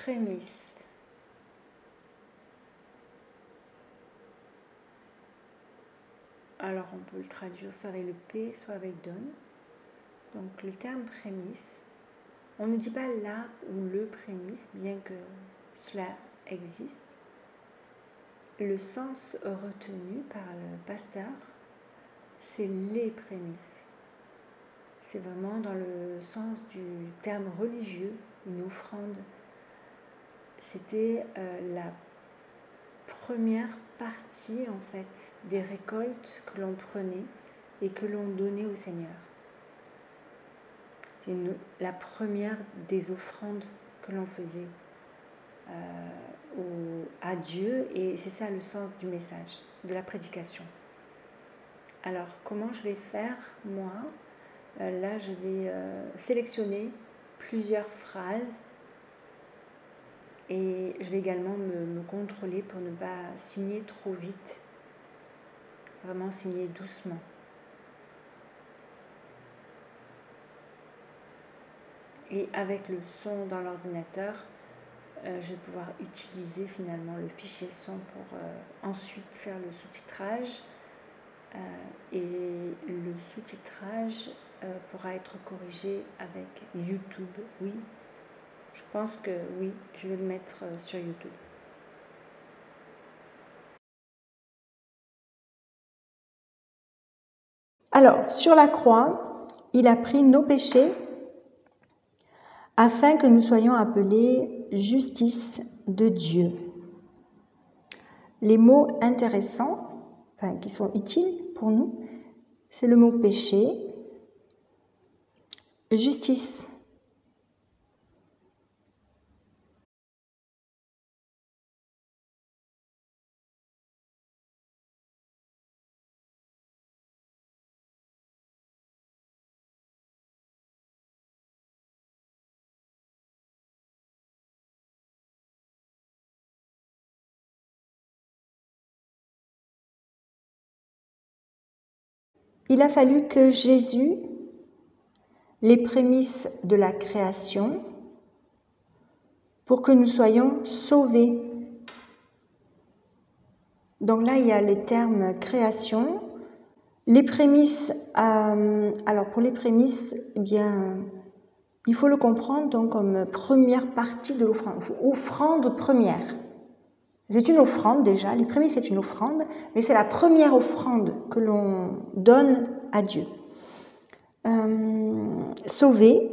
prémices. Alors on peut le traduire soit avec le P, soit avec donne. Donc le terme prémisse, on ne dit pas la ou le prémisse, bien que cela existe. Le sens retenu par le pasteur, c'est les prémices. C'est vraiment dans le sens du terme religieux, une offrande. C'était la première partie en fait des récoltes que l'on prenait et que l'on donnait au Seigneur. C'est la première des offrandes que l'on faisait à Dieu, et c'est ça le sens du message, de la prédication. Alors comment je vais faire moi? Là je vais sélectionner plusieurs phrases et je vais également me contrôler pour ne pas signer trop vite, vraiment signer doucement. Et avec le son dans l'ordinateur, je vais pouvoir utiliser finalement le fichier son pour ensuite faire le sous-titrage. Et le sous-titrage pourra être corrigé avec YouTube. Oui, je pense que oui, je vais le mettre sur YouTube. Alors, sur la croix, il a pris nos péchés afin que nous soyons appelés justice de Dieu. Les mots intéressants, qui sont utiles pour nous, c'est le mot péché, justice. Il a fallu que Jésus, les prémices de la création, pour que nous soyons sauvés. Donc là, il y a les termes création, les prémices. Alors pour les prémices, eh bien, il faut le comprendre donc comme première partie de l'offrande, offrande première. C'est une offrande déjà, les prémices c'est une offrande, mais c'est la première offrande que l'on donne à Dieu. Sauvé.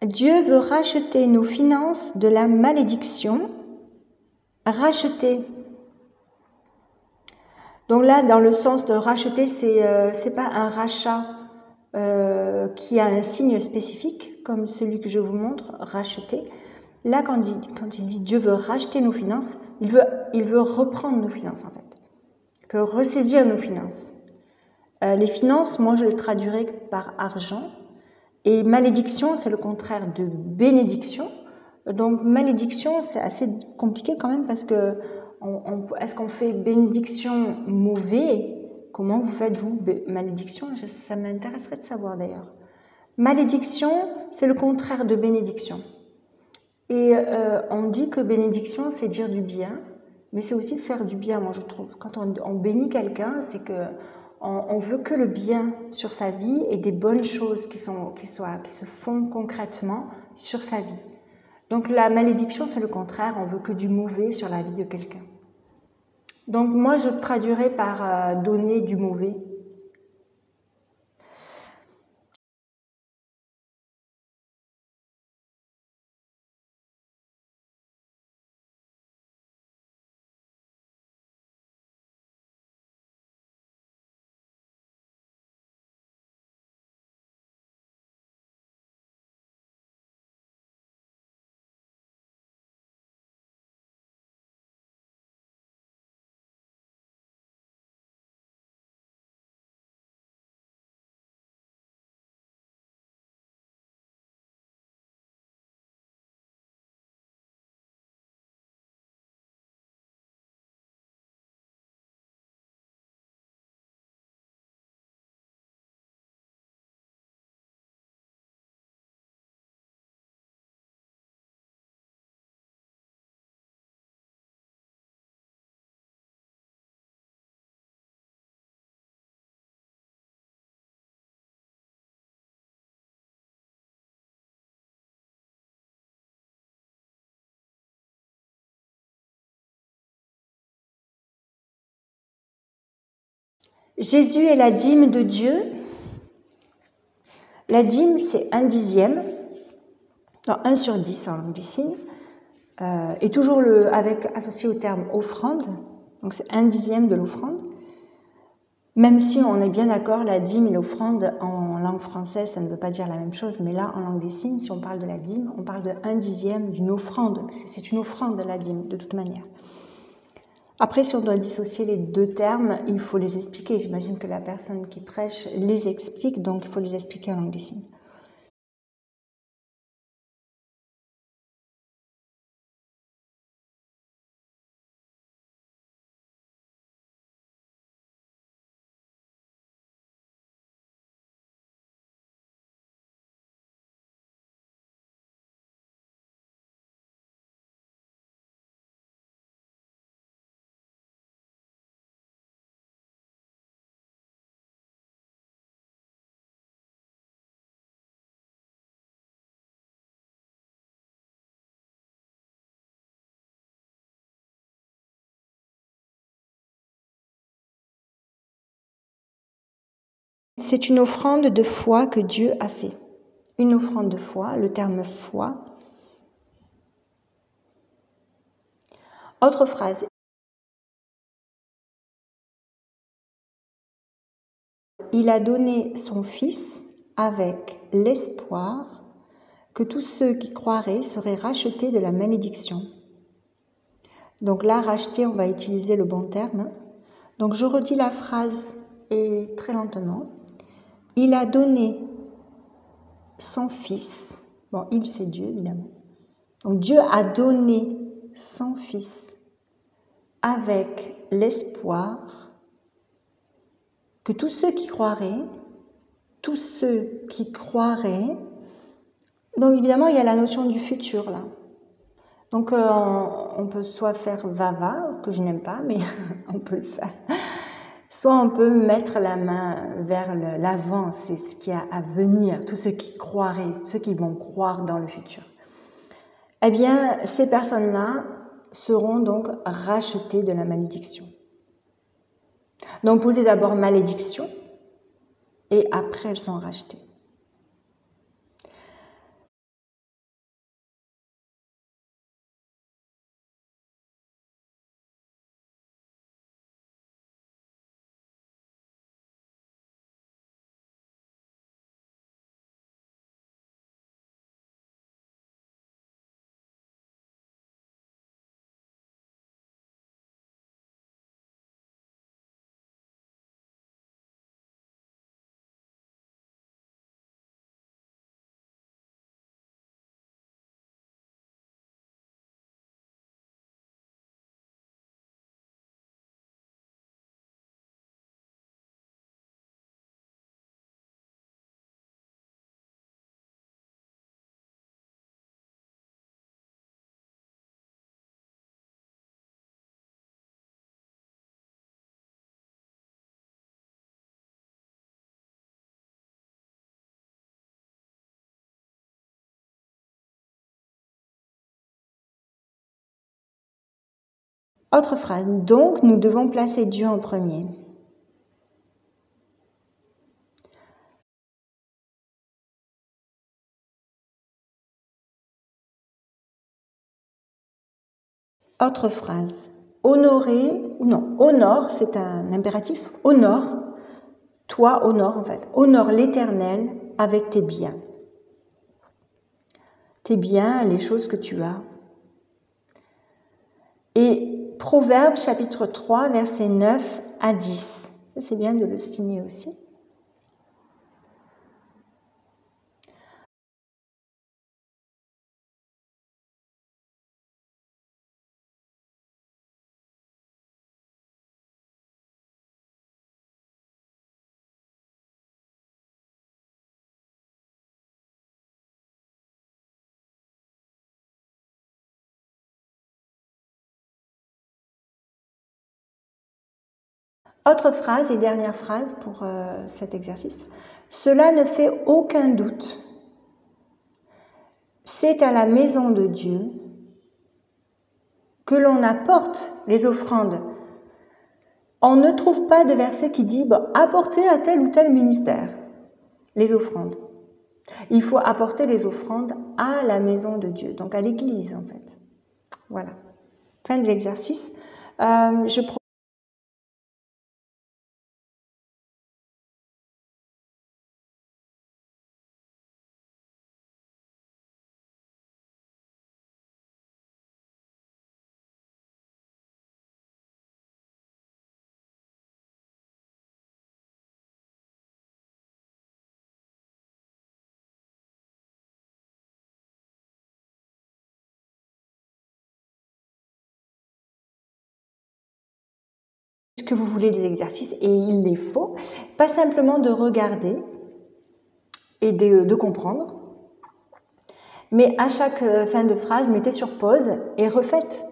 Dieu veut racheter nos finances de la malédiction. Racheter. Donc là, dans le sens de racheter, c'est pas un rachat qui a un signe spécifique, comme celui que je vous montre, racheter. Là, quand il dit Dieu veut racheter nos finances, il veut reprendre nos finances en fait. Il veut ressaisir nos finances. Les finances, moi je les traduirais par argent. Et malédiction, c'est le contraire de bénédiction. Donc malédiction, c'est assez compliqué quand même parce que est-ce qu'on fait bénédiction mauvais? Comment vous faites-vous malédiction? Ça m'intéresserait de savoir d'ailleurs. Malédiction, c'est le contraire de bénédiction. Et on dit que bénédiction, c'est dire du bien, mais c'est aussi faire du bien, moi je trouve. Quand on bénit quelqu'un, c'est que on veut que le bien sur sa vie et des bonnes choses qui se font concrètement sur sa vie. Donc la malédiction, c'est le contraire, on veut que du mauvais sur la vie de quelqu'un. Donc moi, je traduirais par donner du mauvais. Jésus est la dîme de Dieu. La dîme, c'est 1/10, non, 1 sur 10 en langue des signes, et toujours associé au terme offrande, donc c'est 1/10 de l'offrande. Même si on est bien d'accord, la dîme et l'offrande en langue française, ça ne veut pas dire la même chose, mais là, en langue des signes, si on parle de la dîme, on parle de 1/10 d'une offrande. C'est une offrande, la dîme, de toute manière. Après, si on doit dissocier les deux termes, il faut les expliquer. J'imagine que la personne qui prêche les explique, donc il faut les expliquer en langue des signes. C'est une offrande de foi que Dieu a fait. Une offrande de foi, le terme foi. Autre phrase. Il a donné son Fils avec l'espoir que tous ceux qui croiraient seraient rachetés de la malédiction. Donc là, racheter, on va utiliser le bon terme. Donc je redis la phrase et très lentement. Il a donné son Fils. Bon, il c'est Dieu, évidemment. Donc Dieu a donné son Fils avec l'espoir que tous ceux qui croiraient, donc évidemment il y a la notion du futur là. Donc on peut soit faire va, que je n'aime pas, mais on peut le faire. Soit on peut mettre la main vers l'avant, c'est ce qui a à venir, tous ceux qui croiraient, ceux qui vont croire dans le futur. Eh bien, ces personnes-là seront donc rachetées de la malédiction. Donc posez d'abord malédiction, et après elles sont rachetées. Autre phrase, donc nous devons placer Dieu en premier. Autre phrase, honore, c'est un impératif, honore, toi honore en fait, honore l'Éternel avec tes biens. Tes biens, les choses que tu as. Et Proverbes chapitre 3, versets 9 à 10. C'est bien de le signer aussi. Autre phrase et dernière phrase pour cet exercice. Cela ne fait aucun doute. C'est à la maison de Dieu que l'on apporte les offrandes On ne trouve pas de verset qui dit apportez à tel ou tel ministère les offrandes. Il faut apporter les offrandes à la maison de Dieu, donc à l'église en fait. Voilà. Fin de l'exercice. Que vous voulez des exercices, et il les faut, pas simplement de regarder et de comprendre, mais à chaque fin de phrase, mettez sur pause et refaites,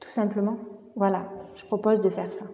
tout simplement. Voilà, je propose de faire ça.